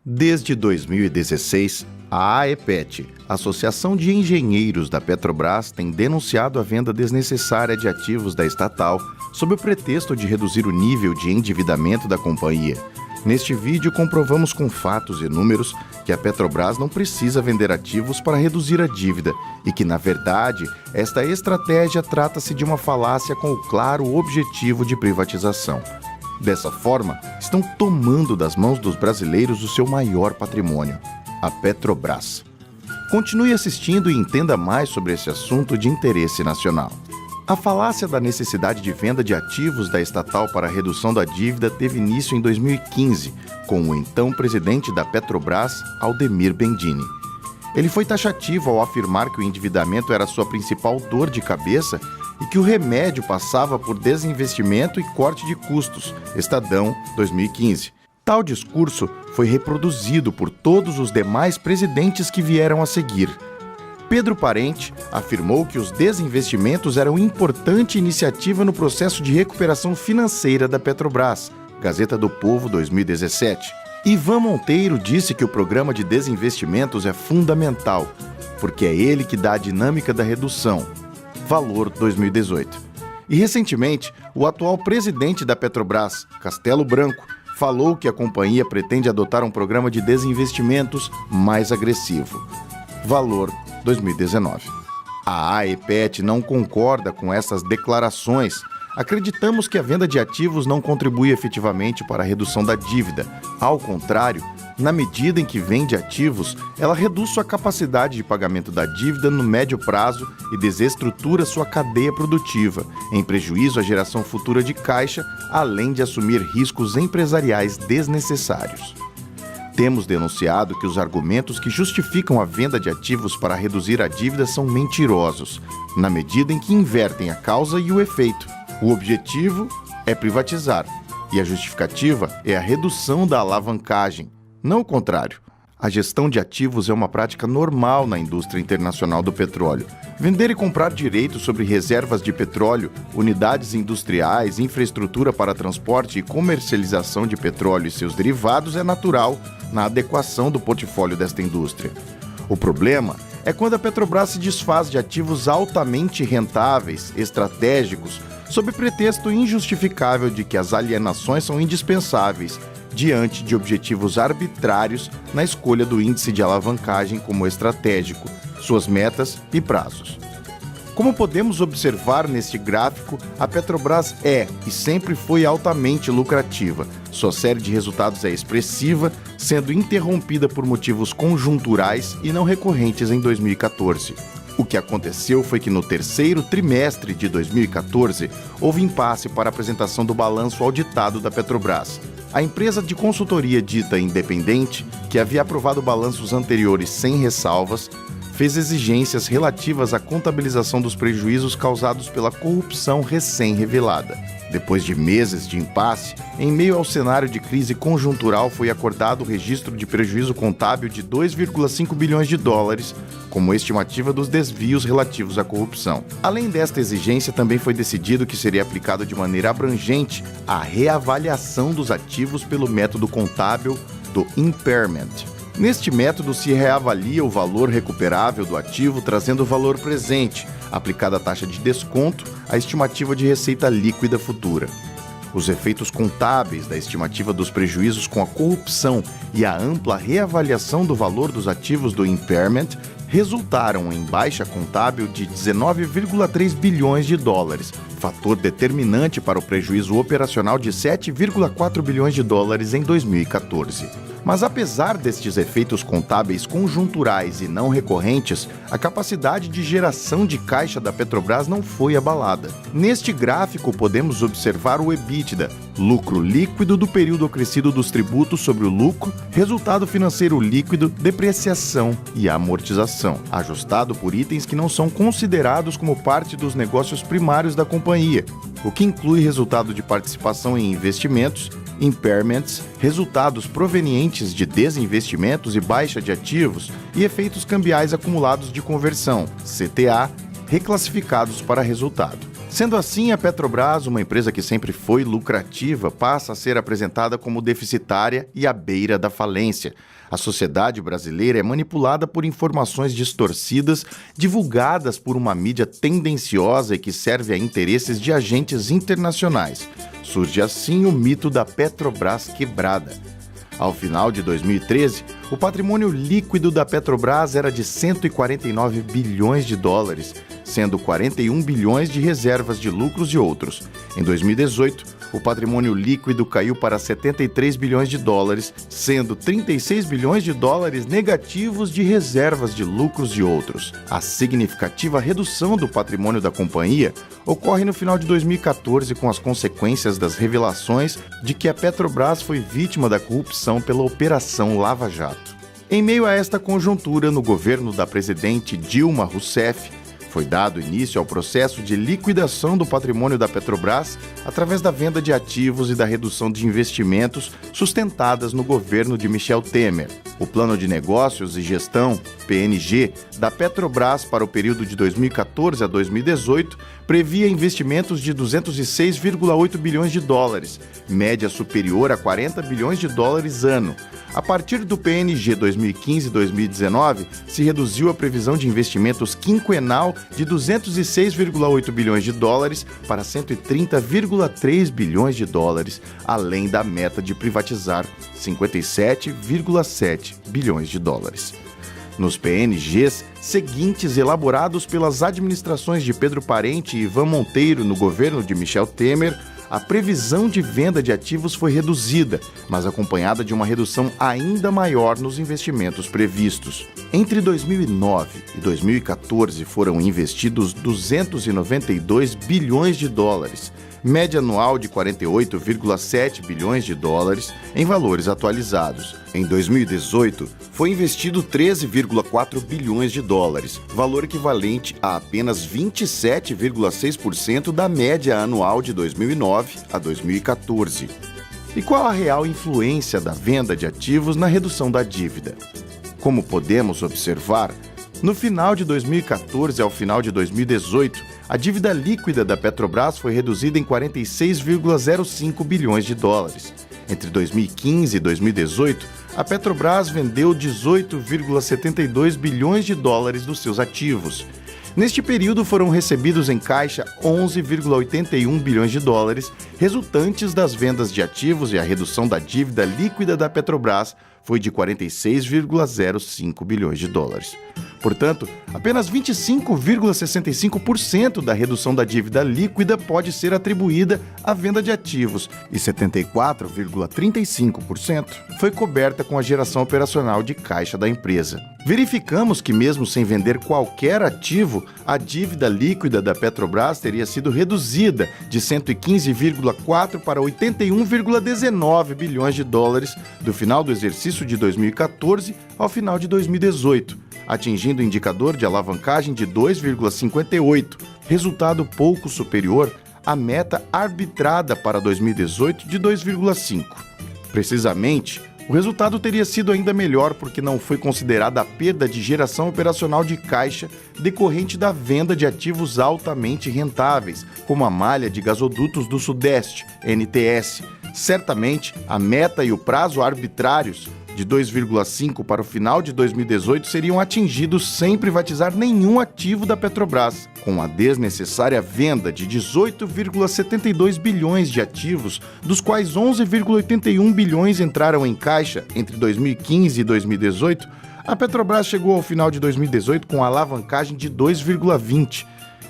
Desde 2016, a AEPET, Associação de Engenheiros da Petrobras, tem denunciado a venda desnecessária de ativos da estatal sob o pretexto de reduzir o nível de endividamento da companhia. Neste vídeo, comprovamos com fatos e números que a Petrobras não precisa vender ativos para reduzir a dívida e que, na verdade, esta estratégia trata-se de uma falácia com o claro objetivo de privatização. Dessa forma, estão tomando das mãos dos brasileiros o seu maior patrimônio, a Petrobras. Continue assistindo e entenda mais sobre esse assunto de interesse nacional. A falácia da necessidade de venda de ativos da estatal para a redução da dívida teve início em 2015, com o então presidente da Petrobras, Aldemir Bendini. Ele foi taxativo ao afirmar que o endividamento era sua principal dor de cabeça e que o remédio passava por desinvestimento e corte de custos, Estadão 2015. Tal discurso foi reproduzido por todos os demais presidentes que vieram a seguir. Pedro Parente afirmou que os desinvestimentos eram importante iniciativa no processo de recuperação financeira da Petrobras, Gazeta do Povo 2017. Ivan Monteiro disse que o programa de desinvestimentos é fundamental, porque é ele que dá a dinâmica da redução, Valor 2018. E recentemente, o atual presidente da Petrobras, Castelo Branco, falou que a companhia pretende adotar um programa de desinvestimentos mais agressivo, Valor 2019. A AEPET não concorda com essas declarações. Acreditamos que a venda de ativos não contribui efetivamente para a redução da dívida. Ao contrário, na medida em que vende ativos, ela reduz sua capacidade de pagamento da dívida no médio prazo e desestrutura sua cadeia produtiva, em prejuízo à geração futura de caixa, além de assumir riscos empresariais desnecessários. Temos denunciado que os argumentos que justificam a venda de ativos para reduzir a dívida são mentirosos, na medida em que invertem a causa e o efeito. O objetivo é privatizar, e a justificativa é a redução da alavancagem, não o contrário. A gestão de ativos é uma prática normal na indústria internacional do petróleo. Vender e comprar direitos sobre reservas de petróleo, unidades industriais, infraestrutura para transporte e comercialização de petróleo e seus derivados é natural na adequação do portfólio desta indústria. O problema é quando a Petrobras se desfaz de ativos altamente rentáveis, estratégicos, sob pretexto injustificável de que as alienações são indispensáveis, diante de objetivos arbitrários na escolha do índice de alavancagem como estratégico, suas metas e prazos. Como podemos observar neste gráfico, a Petrobras é e sempre foi altamente lucrativa. Sua série de resultados é expressiva, sendo interrompida por motivos conjunturais e não recorrentes em 2014. O que aconteceu foi que no terceiro trimestre de 2014, houve impasse para a apresentação do balanço auditado da Petrobras. A empresa de consultoria dita independente, que havia aprovado balanços anteriores sem ressalvas, fez exigências relativas à contabilização dos prejuízos causados pela corrupção recém-revelada. Depois de meses de impasse, em meio ao cenário de crise conjuntural, foi acordado o registro de prejuízo contábil de 2,5 bilhões de dólares, como estimativa dos desvios relativos à corrupção. Além desta exigência, também foi decidido que seria aplicado de maneira abrangente a reavaliação dos ativos pelo método contábil do impairment. Neste método se reavalia o valor recuperável do ativo trazendo o valor presente, aplicada a taxa de desconto, a estimativa de receita líquida futura. Os efeitos contábeis da estimativa dos prejuízos com a corrupção e a ampla reavaliação do valor dos ativos do impairment resultaram em baixa contábil de 19,3 bilhões de dólares, fator determinante para o prejuízo operacional de 7,4 bilhões de dólares em 2014. Mas apesar destes efeitos contábeis conjunturais e não recorrentes, a capacidade de geração de caixa da Petrobras não foi abalada. Neste gráfico podemos observar o EBITDA, lucro líquido do período acrescido dos tributos sobre o lucro, resultado financeiro líquido, depreciação e amortização, ajustado por itens que não são considerados como parte dos negócios primários da companhia, o que inclui resultado de participação em investimentos, impairments, resultados provenientes de desinvestimentos e baixa de ativos e efeitos cambiais acumulados de conversão, CTA, reclassificados para resultado. Sendo assim, a Petrobras, uma empresa que sempre foi lucrativa, passa a ser apresentada como deficitária e à beira da falência. A sociedade brasileira é manipulada por informações distorcidas, divulgadas por uma mídia tendenciosa e que serve a interesses de agentes internacionais. Surge assim o mito da Petrobras quebrada. Ao final de 2013, o patrimônio líquido da Petrobras era de 149 bilhões de dólares, sendo 41 bilhões de reservas de lucros e outros. Em 2018, o patrimônio líquido caiu para 73 bilhões de dólares, sendo 36 bilhões de dólares negativos de reservas de lucros e outros. A significativa redução do patrimônio da companhia ocorre no final de 2014 com as consequências das revelações de que a Petrobras foi vítima da corrupção pela Operação Lava Jato. Em meio a esta conjuntura, no governo da presidente Dilma Rousseff, foi dado início ao processo de liquidação do patrimônio da Petrobras através da venda de ativos e da redução de investimentos sustentadas no governo de Michel Temer. O Plano de Negócios e Gestão, PNG, da Petrobras para o período de 2014 a 2018 previa investimentos de 206,8 bilhões de dólares, média superior a 40 bilhões de dólares ano. A partir do PNG 2015-2019, se reduziu a previsão de investimentos quinquenal de 206,8 bilhões de dólares para 130,3 bilhões de dólares, além da meta de privatizar 57,7 bilhões de dólares. Nos PNGs seguintes, elaborados pelas administrações de Pedro Parente e Ivan Monteiro no governo de Michel Temer, a previsão de venda de ativos foi reduzida, mas acompanhada de uma redução ainda maior nos investimentos previstos. Entre 2009 e 2014 foram investidos 292 bilhões de dólares, média anual de 48,7 bilhões de dólares em valores atualizados. Em 2018, foi investido 13,4 bilhões de dólares, valor equivalente a apenas 27,6% da média anual de 2009 a 2014. E qual a real influência da venda de ativos na redução da dívida? Como podemos observar, no final de 2014 ao final de 2018, a dívida líquida da Petrobras foi reduzida em 46,05 bilhões de dólares. Entre 2015 e 2018, a Petrobras vendeu 18,72 bilhões de dólares dos seus ativos. Neste período foram recebidos em caixa 11,81 bilhões de dólares, resultantes das vendas de ativos, e a redução da dívida líquida da Petrobras foi de 46,05 bilhões de dólares. Portanto, apenas 25,65% da redução da dívida líquida pode ser atribuída à venda de ativos e 74,35% foi coberta com a geração operacional de caixa da empresa. Verificamos que, mesmo sem vender qualquer ativo, a dívida líquida da Petrobras teria sido reduzida de 115,4 para 81,19 bilhões de dólares do final do exercício de 2014 ao final de 2018, atingindo o indicador de alavancagem de 2,58, resultado pouco superior à meta arbitrada para 2018 de 2,5. Precisamente, o resultado teria sido ainda melhor porque não foi considerada a perda de geração operacional de caixa decorrente da venda de ativos altamente rentáveis, como a malha de gasodutos do Sudeste, NTS. Certamente, a meta e o prazo arbitrários de 2,5 para o final de 2018 seriam atingidos sem privatizar nenhum ativo da Petrobras. Com a desnecessária venda de 18,72 bilhões de ativos, dos quais 11,81 bilhões entraram em caixa entre 2015 e 2018, a Petrobras chegou ao final de 2018 com alavancagem de 2,20.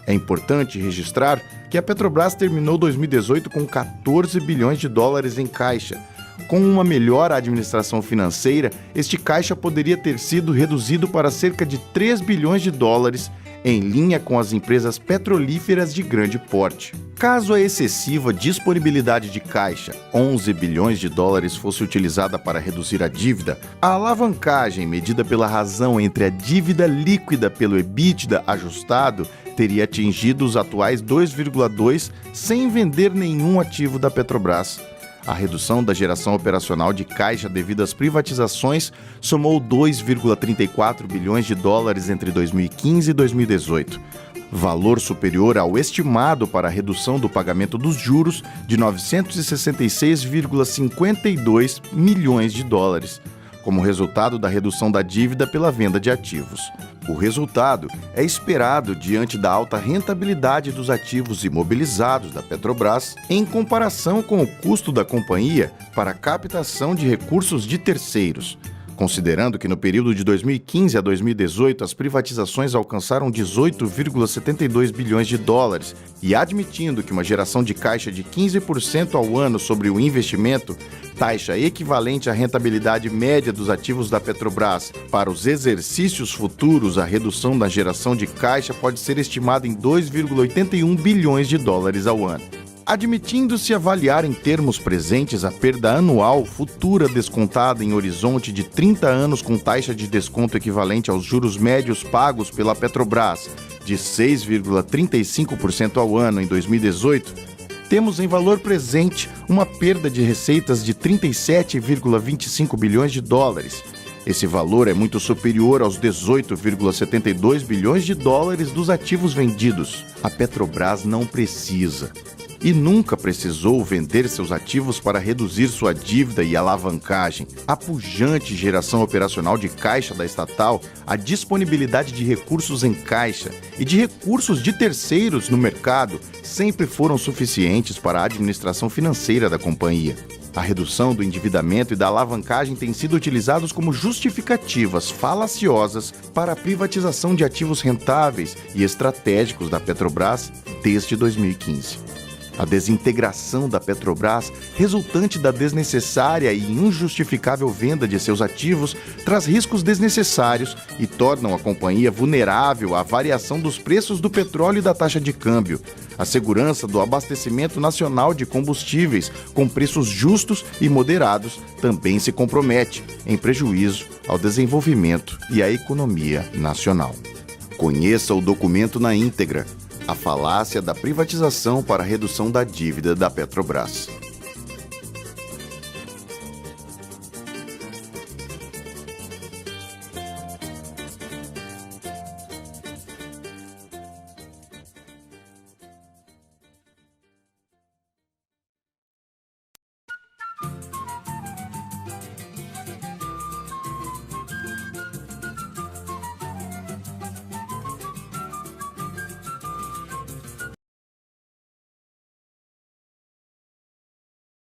É importante registrar que a Petrobras terminou 2018 com 14 bilhões de dólares em caixa. Com uma melhor administração financeira, este caixa poderia ter sido reduzido para cerca de 3 bilhões de dólares, em linha com as empresas petrolíferas de grande porte. Caso a excessiva disponibilidade de caixa, 11 bilhões de dólares, fosse utilizada para reduzir a dívida, a alavancagem medida pela razão entre a dívida líquida pelo EBITDA ajustado teria atingido os atuais 2,2 sem vender nenhum ativo da Petrobras. A redução da geração operacional de caixa devido às privatizações somou 2,34 bilhões de dólares entre 2015 e 2018, valor superior ao estimado para a redução do pagamento dos juros de 966,52 milhões de dólares, como resultado da redução da dívida pela venda de ativos. O resultado é esperado diante da alta rentabilidade dos ativos imobilizados da Petrobras em comparação com o custo da companhia para a captação de recursos de terceiros. Considerando que no período de 2015 a 2018 as privatizações alcançaram 18,72 bilhões de dólares e admitindo que uma geração de caixa de 15% ao ano sobre o investimento, taxa equivalente à rentabilidade média dos ativos da Petrobras, para os exercícios futuros, a redução da geração de caixa pode ser estimada em 2,81 bilhões de dólares ao ano. Admitindo-se avaliar em termos presentes a perda anual futura descontada em horizonte de 30 anos com taxa de desconto equivalente aos juros médios pagos pela Petrobras, de 6,35% ao ano em 2018, temos em valor presente uma perda de receitas de 37,25 bilhões de dólares. Esse valor é muito superior aos 18,72 bilhões de dólares dos ativos vendidos. A Petrobras não precisa e nunca precisou vender seus ativos para reduzir sua dívida e alavancagem. A pujante geração operacional de caixa da estatal, a disponibilidade de recursos em caixa e de recursos de terceiros no mercado sempre foram suficientes para a administração financeira da companhia. A redução do endividamento e da alavancagem têm sido utilizados como justificativas falaciosas para a privatização de ativos rentáveis e estratégicos da Petrobras desde 2015. A desintegração da Petrobras, resultante da desnecessária e injustificável venda de seus ativos, traz riscos desnecessários e tornam a companhia vulnerável à variação dos preços do petróleo e da taxa de câmbio. A segurança do abastecimento nacional de combustíveis, com preços justos e moderados, também se compromete, em prejuízo ao desenvolvimento e à economia nacional. Conheça o documento na íntegra. A falácia da privatização para a redução da dívida da Petrobras.